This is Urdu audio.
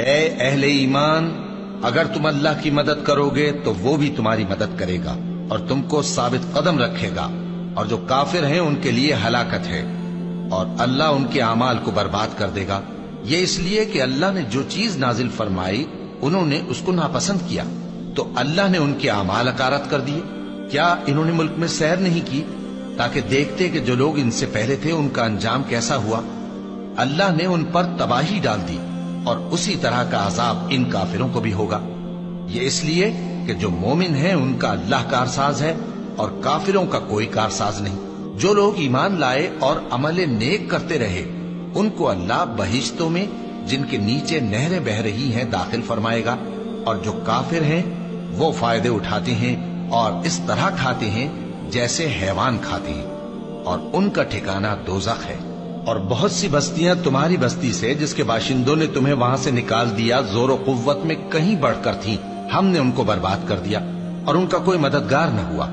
اے اہل ایمان، اگر تم اللہ کی مدد کرو گے تو وہ بھی تمہاری مدد کرے گا اور تم کو ثابت قدم رکھے گا، اور جو کافر ہیں ان کے لیے ہلاکت ہے، اور اللہ ان کے اعمال کو برباد کر دے گا۔ یہ اس لیے کہ اللہ نے جو چیز نازل فرمائی انہوں نے اس کو ناپسند کیا، تو اللہ نے ان کے اعمال اکارت کر دیے۔ کیا انہوں نے ملک میں سیر نہیں کی تاکہ دیکھتے کہ جو لوگ ان سے پہلے تھے ان کا انجام کیسا ہوا؟ اللہ نے ان پر تباہی ڈال دی، اور اسی طرح کا عذاب ان کافروں کو بھی ہوگا۔ یہ اس لیے کہ جو مومن ہیں ان کا اللہ کارساز ہے اور کافروں کا کوئی کارساز نہیں۔ جو لوگ ایمان لائے اور عمل نیک کرتے رہے ان کو اللہ بہشتوں میں جن کے نیچے نہریں بہہ رہی ہیں داخل فرمائے گا، اور جو کافر ہیں وہ فائدے اٹھاتے ہیں اور اس طرح کھاتے ہیں جیسے حیوان کھاتے ہیں، اور ان کا ٹھکانہ دوزخ ہے۔ اور بہت سی بستیاں تمہاری بستی سے جس کے باشندوں نے تمہیں وہاں سے نکال دیا زور و قوت میں کہیں بڑھ کر تھیں، ہم نے ان کو برباد کر دیا اور ان کا کوئی مددگار نہ ہوا۔